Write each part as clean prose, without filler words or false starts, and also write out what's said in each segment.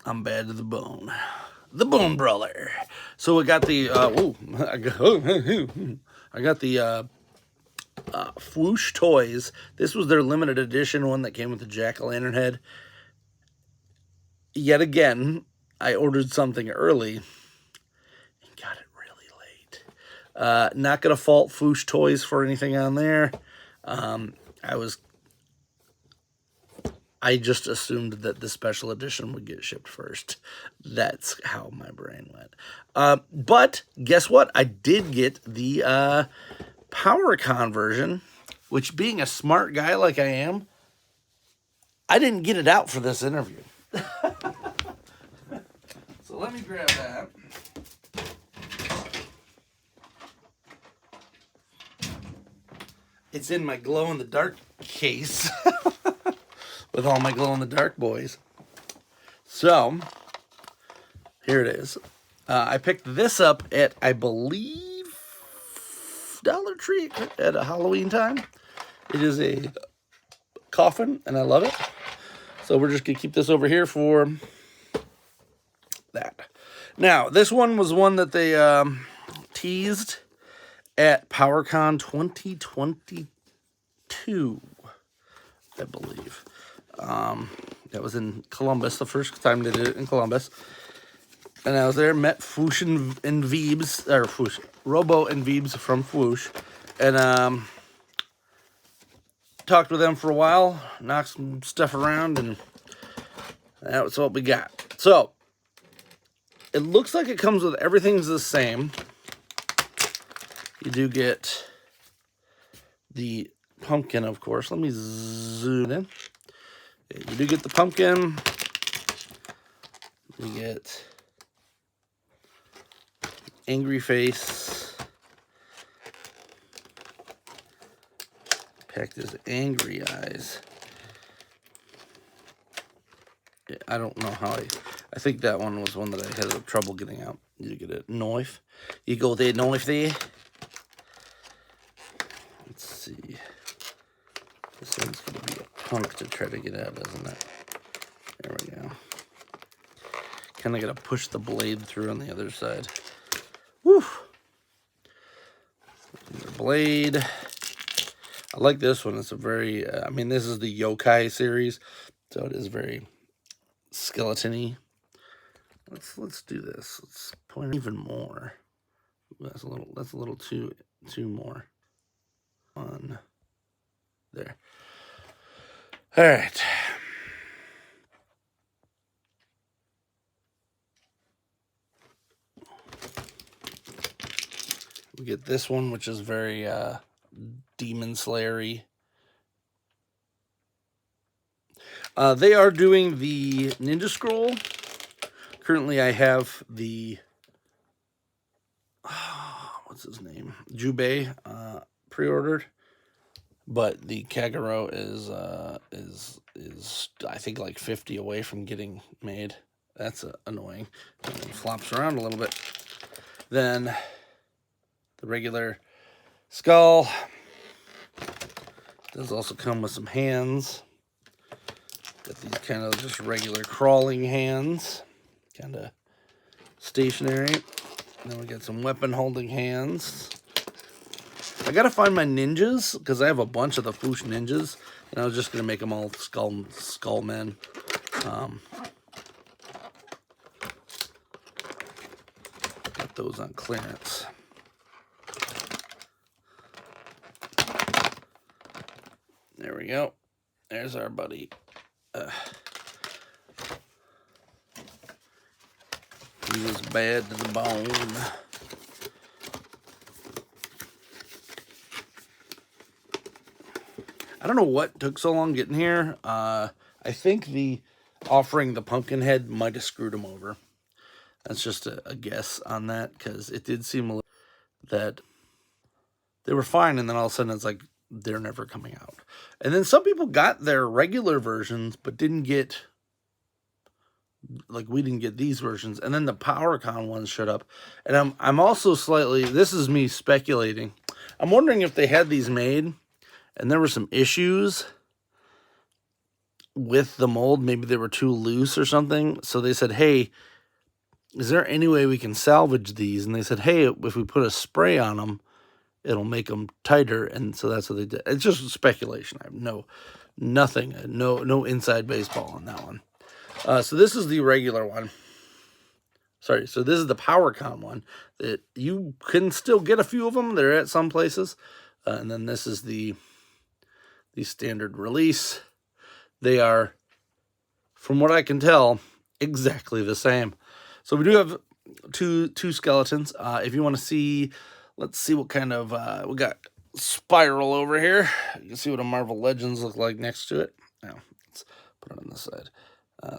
I'm bad to the bone. The Bone Brawler. So we got the I got the Fwoosh toys. This was their limited edition one that came with the jack-o'-lantern head. Yet again, I ordered something early and got it really late. Not gonna fault Fwoosh toys for anything on there. I just assumed that the special edition would get shipped first. That's how my brain went. But guess what? I did get the PowerCon version, which, being a smart guy like I am, I didn't get it out for this interview. So let me grab that. It's in my glow-in-the-dark case with all my glow-in-the-dark boys. So, here it is. I picked this up at, I believe, Dollar Tree at a Halloween time. It is a coffin, and I love it. So we're just going to keep this over here for that. Now, this one was one that they teased at PowerCon 2022, I believe. That was in Columbus, the first time they did it in Columbus. And I was there, met Fwoosh and Veebs, or Fwoosh, Robo and Veebs from Fwoosh, and talked with them for a while, knocked some stuff around, and that was what we got. So, it looks like it comes with everything's the same. You do get the pumpkin, of course. Let me zoom in. You do get the pumpkin. You get angry face. Packed as angry eyes. I don't know how I think that one was one that I had trouble getting out. You get a knife. You go with a knife there. Let's see. This one's going to be a punk to try to get out, isn't it? There we go. Kind of got to push the blade through on the other side. Woo! The blade. I like this one. It's a very, I mean, this is the yokai series, so it is very skeleton-y. Let's do this. Let's point even more. That's a little too more. On there. All right. We get this one, which is very Demon Slayer-y. They are doing the Ninja Scroll. Currently, I have the what's his name, Jubei, pre-ordered, but the Kagero is I think like 50 away from getting made. That's annoying. It flops around a little bit. Then the regular skull does also come with some hands. Got these kind of just regular crawling hands, kind of stationary. And then we got some weapon holding hands. I gotta find my ninjas because I have a bunch of the Fwoosh ninjas, and I was just gonna make them all skull men. Got those on clearance. There we go. There's our buddy. He was bad to the bone. I don't know what took so long getting here. I think offering the pumpkin head might have screwed him over. That's just a guess on that, because it did seem a little that they were fine, and then all of a sudden it's like they're never coming out. And then some people got their regular versions, but didn't get, like, we didn't get these versions. And then the PowerCon ones showed up. And I'm also slightly, this is me speculating, I'm wondering if they had these made and there were some issues with the mold. Maybe they were too loose or something. So they said, hey, is there any way we can salvage these? And they said, hey, if we put a spray on them, it'll make them tighter. And so that's what they did. It's just speculation. I have nothing, no inside baseball on that one. So this is the regular one. Sorry, so this is the PowerCon one that you can still get a few of them. They're at some places. And then this is the standard release. They are, from what I can tell, exactly the same. So we do have two skeletons. If you want to see, let's see what kind of, we got Spiral over here. You can see what a Marvel Legends look like next to it. Now, let's put it on this side.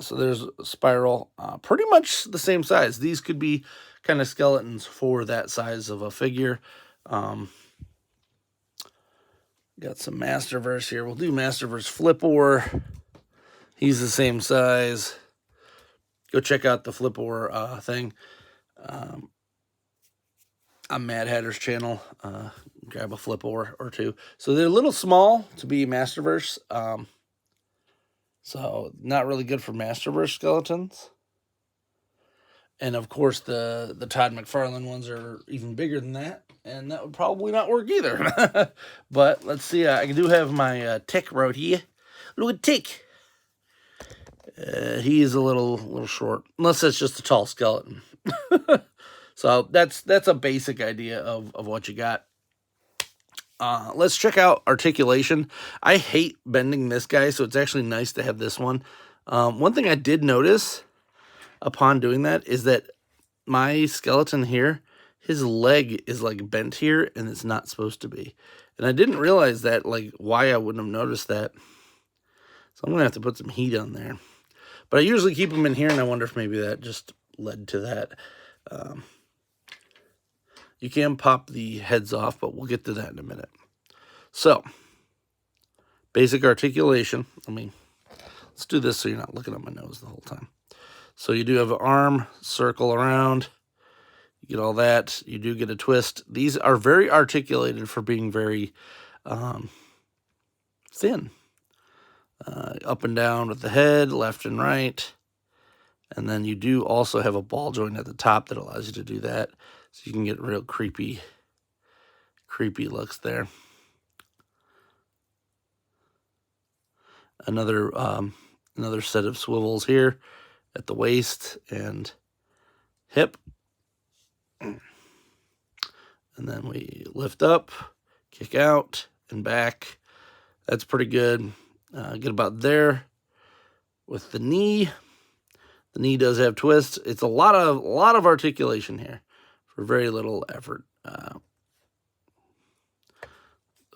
So there's Spiral, pretty much the same size. These could be kind of skeletons for that size of a figure. Got some Masterverse here. We'll do Masterverse Flipor. He's the same size. Go check out the Flipor thing on Mad Hatter's channel. Grab a Flipor or two. So they're a little small to be Masterverse. So not really good for Masterverse skeletons. And of course the Todd McFarlane ones are even bigger than that. And that would probably not work either. But let's see. I do have my Tick right here. Look at Tick. He is a little short. Unless it's just a tall skeleton. So that's a basic idea of what you got. Let's check out articulation. I hate bending this guy, so it's actually nice to have this one. One thing I did notice upon doing that is that my skeleton here, his leg is like bent here, and it's not supposed to be. And I didn't realize that, like, why I wouldn't have noticed that. So I'm going to have to put some heat on there. But I usually keep them in here, and I wonder if maybe that just led to that. You can pop the heads off, but we'll get to that in a minute. So, basic articulation. Let's do this so you're not looking at my nose the whole time. So you do have an arm, circle around. You get all that. You do get a twist. These are very articulated for being very thin. Up and down with the head, left and right. And then you do also have a ball joint at the top that allows you to do that. So you can get real creepy looks there. Another set of swivels here at the waist and hip. And then we lift up, kick out, and back. That's pretty good. Get about there with the knee. The knee does have twists. It's a lot of articulation here for very little effort. The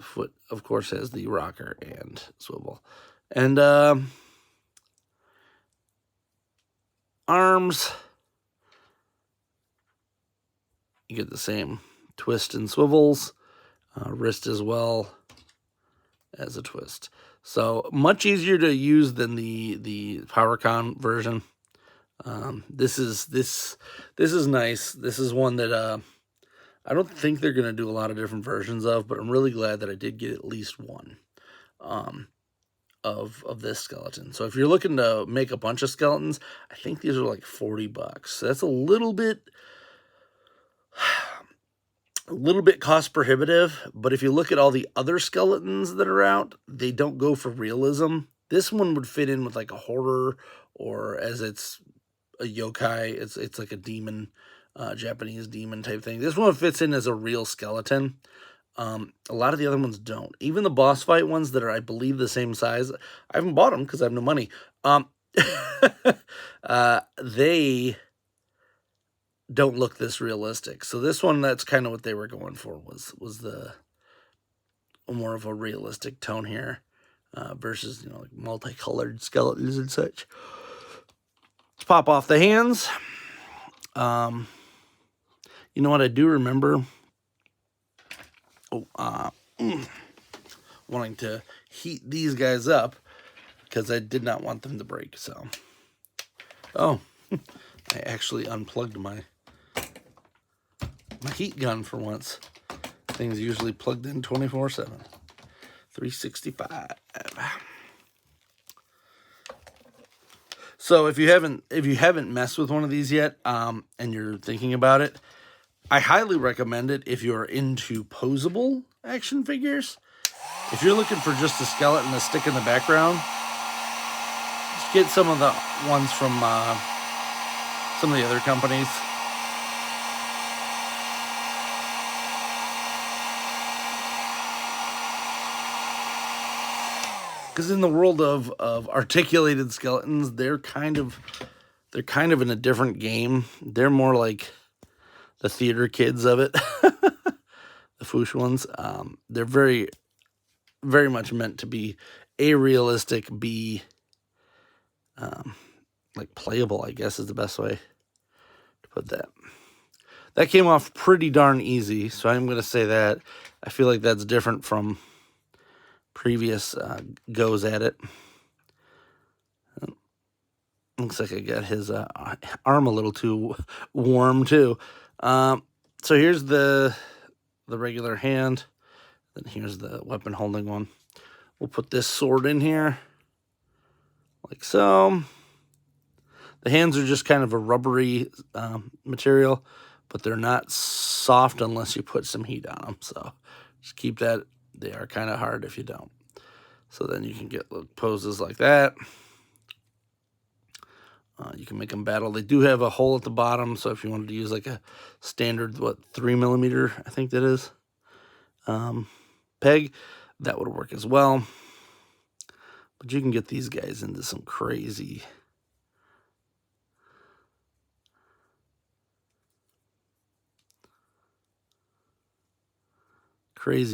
foot, of course, has the rocker and swivel. And arms, you get the same twist and swivels. Wrist as well as a twist. So much easier to use than the PowerCon version. This is nice. This is one that I don't think they're gonna do a lot of different versions of, but I'm really glad that I did get at least one of this skeleton. So if you're looking to make a bunch of skeletons, I think these are like $40. So that's a little bit cost prohibitive, but if you look at all the other skeletons that are out, they don't go for realism. This one would fit in with like a horror, or as it's a yokai, it's like a demon, Japanese demon type thing. This one fits in as a real skeleton. A lot of the other ones don't. Even the boss fight ones that are, I believe, the same size, I haven't bought them because I have no money. They don't look this realistic. So this one, that's kind of what they were going for, was the more of a realistic tone here, versus, you know, like multicolored skeletons and such. Let's pop off the hands. You know what I do remember? Wanting to heat these guys up because I did not want them to break. So, I actually unplugged my heat gun for once. Things usually plugged in 24/7, 365. So if you haven't messed with one of these yet, and you're thinking about it, I highly recommend it if you're into posable action figures. If you're looking for just a skeleton to stick in the background, just get some of the ones from some of the other companies. Because in the world of articulated skeletons, they're kind of in a different game. They're more like the theater kids of it, the Fwoosh ones. They're very, very much meant to be realistic, be like playable, I guess is the best way to put that. That came off pretty darn easy, so I'm going to say that. I feel like that's different from previous goes at it. Looks like I got his arm a little too warm too. So here's the regular hand. Then here's the weapon holding one. We'll put this sword in here, like so. The hands are just kind of a rubbery material, but they're not soft unless you put some heat on them. So just keep that. They are kind of hard if you don't. So then you can get poses like that. You can make them battle. They do have a hole at the bottom, so if you wanted to use like a standard, 3mm, I think that is, peg, that would work as well. But you can get these guys into some crazy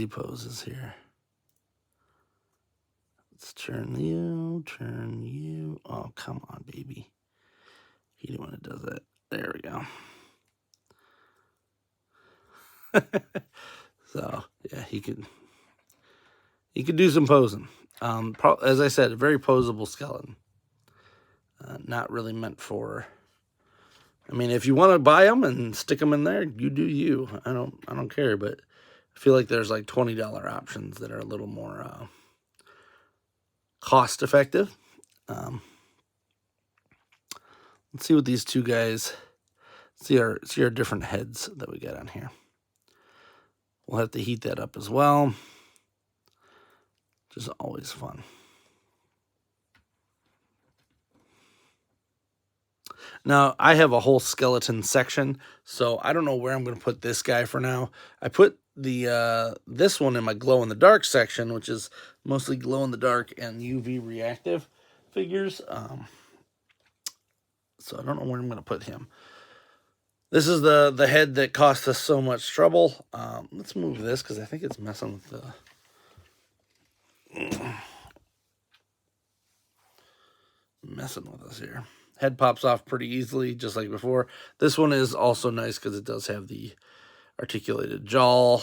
poses here. Let's turn you. Oh, come on, baby. He when it does that. There we go. So yeah, he could do some posing. As I said, a very posable skeleton. Not really meant for. I mean, if you want to buy them and stick them in there, you do you. I don't care, but I feel like there's like $20 options that are a little more cost effective. Let's see what these two guys. See our different heads that we got on here. We'll have to heat that up as well, which is always fun. Now, I have a whole skeleton section, so I don't know where I'm going to put this guy for now. I put the this one in my glow-in-the-dark section, which is mostly glow-in-the-dark and UV reactive figures. So I don't know where I'm going to put him. This is the head that cost us so much trouble. Let's move this because I think it's messing with us here. Head pops off pretty easily, just like before. This one is also nice because it does have the articulated jaw.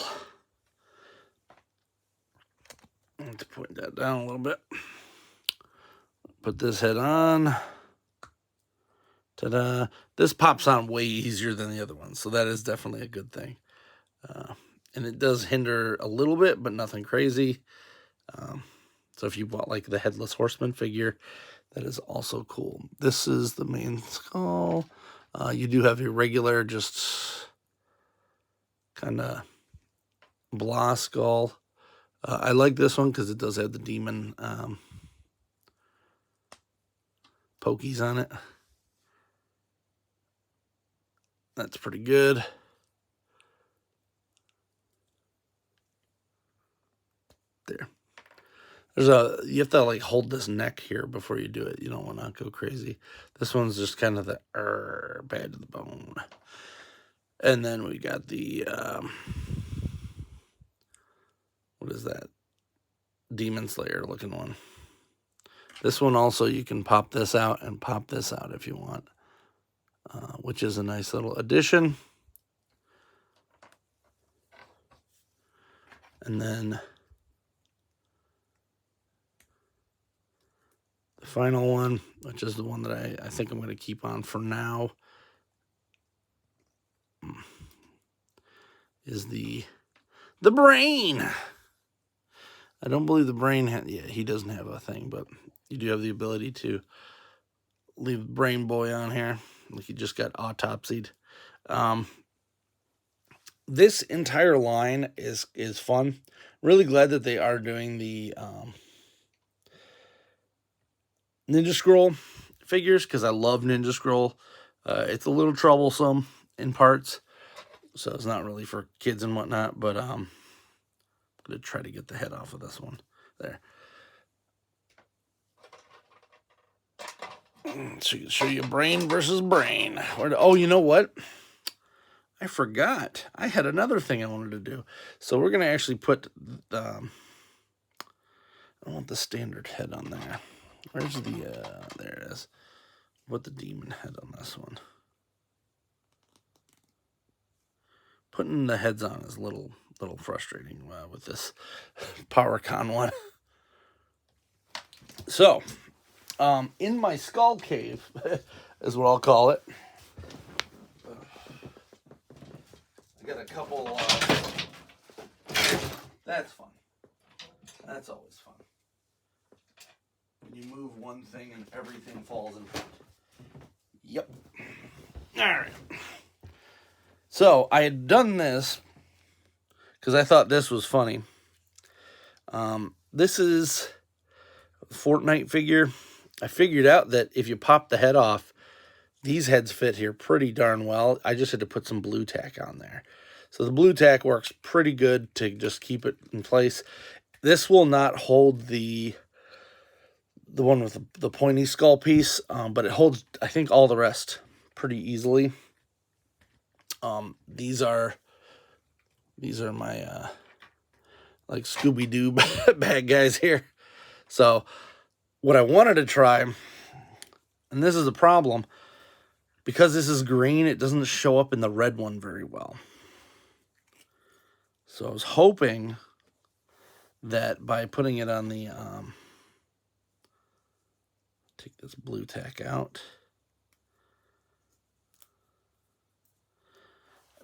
Let's point that down a little bit. Put this head on. Ta-da. This pops on way easier than the other one, so that is definitely a good thing. And it does hinder a little bit, but nothing crazy. So if you bought like the Headless Horseman figure, that is also cool. This is the main skull. You do have your regular, just kind of blah skull. I like this one because it does have the demon pokies on it. That's pretty good. There. You have to like hold this neck here before you do it. You don't want to go crazy. This one's just kind of the bad to the bone. And then we got the what is that? Demon Slayer looking one. This one also, you can pop this out and pop this out if you want, which is a nice little addition. And then the final one, which is the one that I think I'm going to keep on for now, is the brain. I don't believe the brain, yeah, he doesn't have a thing, but you do have the ability to leave Brain Boy on here. Like he just got autopsied. This entire line is fun. Really glad that they are doing the Ninja Scroll figures, because I love Ninja Scroll. It's a little troublesome in parts, so it's not really for kids and whatnot, but I'm going to try to get the head off of this one. There. Show you brain versus brain. Oh, you know what? I forgot. I had another thing I wanted to do. So we're going to actually put, I want the standard head on there. Where's the, there it is. Put the demon head on this one. Putting the heads on is a little frustrating with this PowerCon one. So, in my skull cave, is what I'll call it. I got a couple, that's fun. That's always fun. When you move one thing and everything falls in front. Yep. All right. So, I had done this because I thought this was funny. This is a Fortnite figure. I figured out that if you pop the head off, these heads fit here pretty darn well. I just had to put some blue tack on there. So the blue tack works pretty good to just keep it in place. This will not hold the one with the pointy skull piece, but it holds, I think, all the rest pretty easily. These are my like Scooby-Doo bad guys here. So what I wanted to try, and this is a problem, because this is green, it doesn't show up in the red one very well. So I was hoping that by putting it on the, take this blue tack out.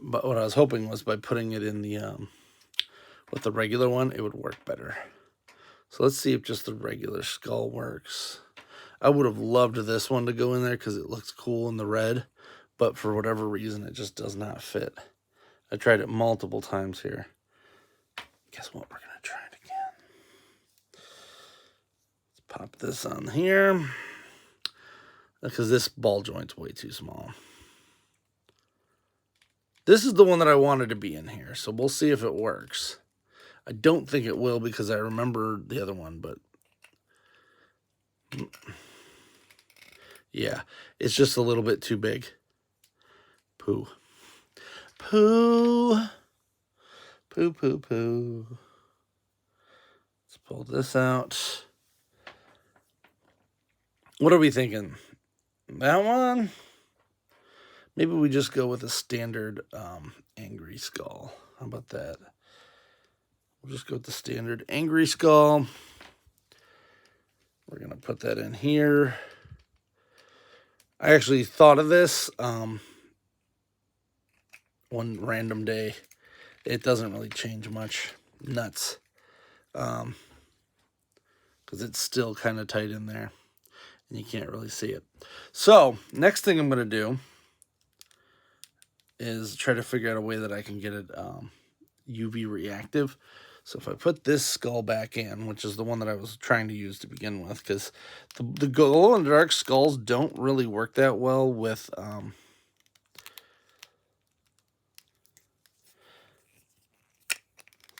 But what I was hoping was by putting it in the, with the regular one, it would work better. So let's see if just the regular skull works. I would have loved this one to go in there because it looks cool in the red, but for whatever reason, it just does not fit. I tried it multiple times here. Guess what? We're going to try it again. Let's pop this on here because this ball joint's way too small. This is the one that I wanted to be in here, so we'll see if it works. I don't think it will because I remember the other one, but yeah, it's just a little bit too big. Poo. Poo. Poo, poo, poo. Let's pull this out. What are we thinking? That one? Maybe we just go with a standard angry skull. How about that? We'll just go with the standard angry skull. We're going to put that in here. I actually thought of this one random day. It doesn't really change much. Nuts. Because it's still kind of tight in there. And you can't really see it. So, next thing I'm going to do is try to figure out a way that I can get it UV reactive. So if I put this skull back in, which is the one that I was trying to use to begin with, because the glow-in-the-dark skulls don't really work that well with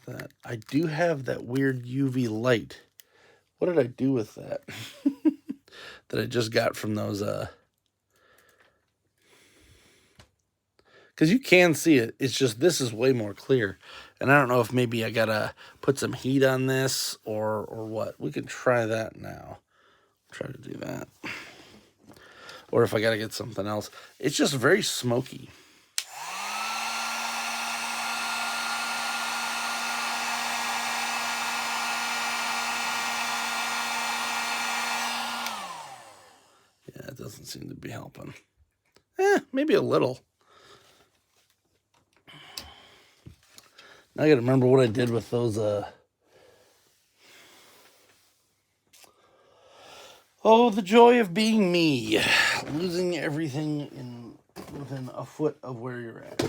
that. I do have that weird UV light. What did I do with that? That I just got from those because you can see it. It's just this is way more clear. And I don't know if maybe I gotta put some heat on this or what. We can try that now. Try to do that. Or if I gotta get something else. It's just very smoky. Yeah, it doesn't seem to be helping. Maybe a little. Now I gotta remember what I did with those Oh, the joy of being me. Losing everything within a foot of where you're at.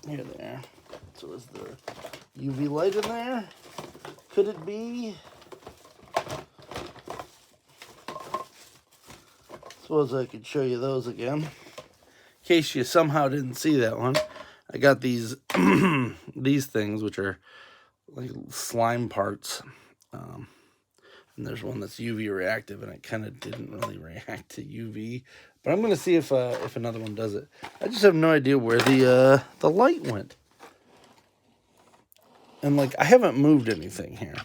Here there. So is there UV light in there? Could it be? Suppose I could show you those again. In case you somehow didn't see that one. I got these these things, which are like slime parts. And there's one that's UV reactive, and it kind of didn't really react to UV. But I'm going to see if another one does it. I just have no idea where the light went. And, like, I haven't moved anything here.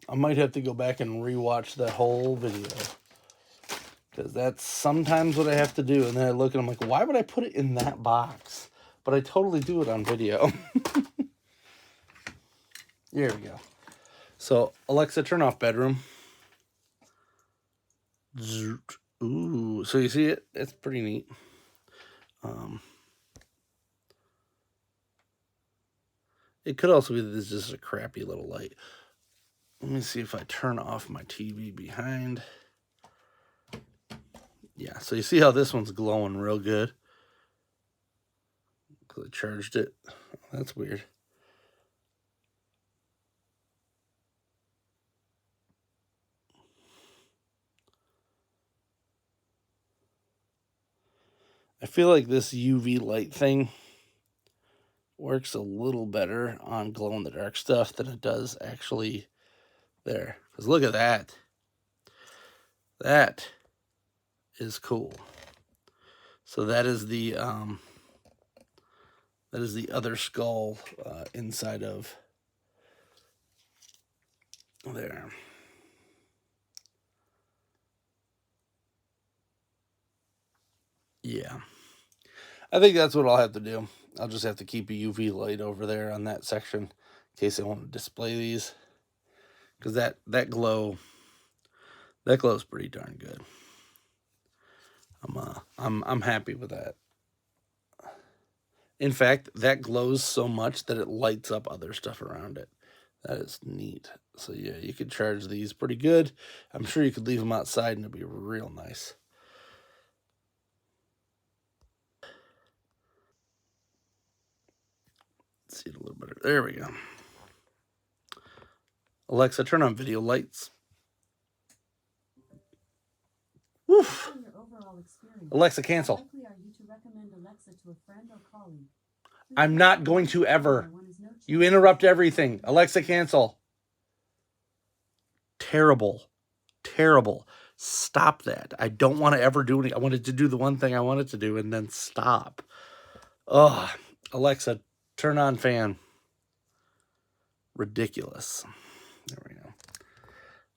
I might have to go back and rewatch that whole video. Because that's sometimes what I have to do. And then I look and I'm like, why would I put it in that box? But I totally do it on video. There we go. So, Alexa, turn off bedroom. Ooh, so you see it? It's pretty neat. It could also be that this is just a crappy little light. Let me see if I turn off my TV behind. Yeah, so you see how this one's glowing real good? Because I charged it. That's weird. I feel like this UV light thing works a little better on glow-in-the-dark stuff than it does actually there. Because look at that. That is cool. So that is the other skull inside of there. Yeah. I think that's what I'll have to do. I'll just have to keep a UV light over there on that section in case I want to display these. Because that glows pretty darn good. I'm happy with that. In fact, that glows so much that it lights up other stuff around it. That is neat. So yeah, you could charge these pretty good. I'm sure you could leave them outside and it'd be real nice. Let's see it a little better. There we go. Alexa, turn on video lights. Woof. Alexa, cancel. I'm not going to ever. You interrupt everything. Alexa, cancel. Terrible. Terrible. Stop that. I don't want to ever do anything. I wanted to do the one thing I wanted to do and then stop. Ugh. Alexa, turn on fan. Ridiculous. There we go.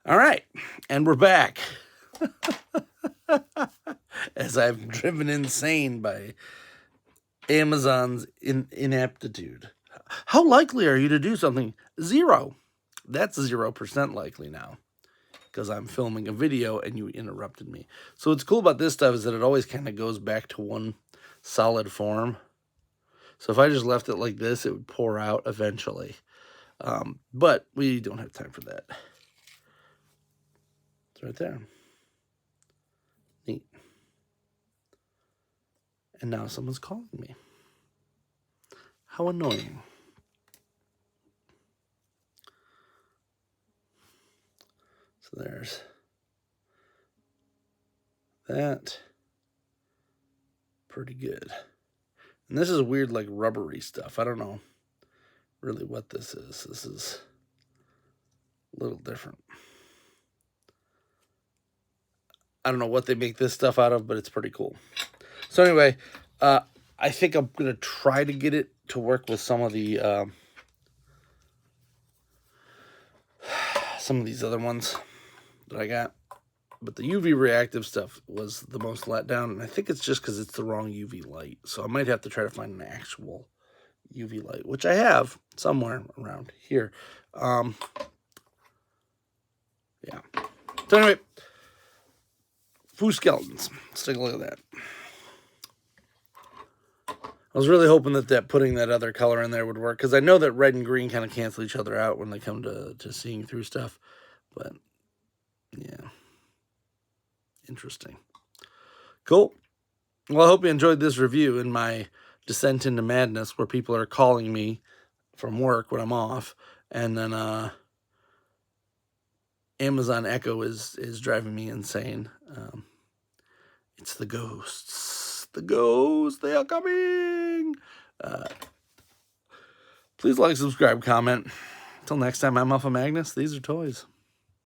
All right. And we're back. As I've driven insane by Amazon's ineptitude. How likely are you to do something? 0. That's 0% likely now. Because I'm filming a video and you interrupted me. So what's cool about this stuff is that it always kind of goes back to one solid form. So if I just left it like this, it would pour out eventually. But we don't have time for that. It's right there. Neat. And now someone's calling me. How annoying. So there's that. Pretty good. And this is weird, like rubbery stuff. I don't know really what this is. This is a little different. I don't know what they make this stuff out of, but it's pretty cool. So anyway, I think I'm going to try to get it to work with some of the these other ones that I got. But the UV reactive stuff was the most let down, and I think it's just because it's the wrong UV light. So I might have to try to find an actual UV light, which I have somewhere around here. Yeah. So anyway, Fwoosh skeletons. Let's take a look at that. I was really hoping that putting that other color in there would work, because I know that red and green kind of cancel each other out when they come to seeing through stuff. But, yeah. Interesting. Cool. Well, I hope you enjoyed this review in my descent into madness, where people are calling me from work when I'm off, and then Amazon Echo is driving me insane. It's the ghosts. The ghosts, they are coming. Please like, subscribe, comment. Until next time, I'm Alpha Magnus. These are toys.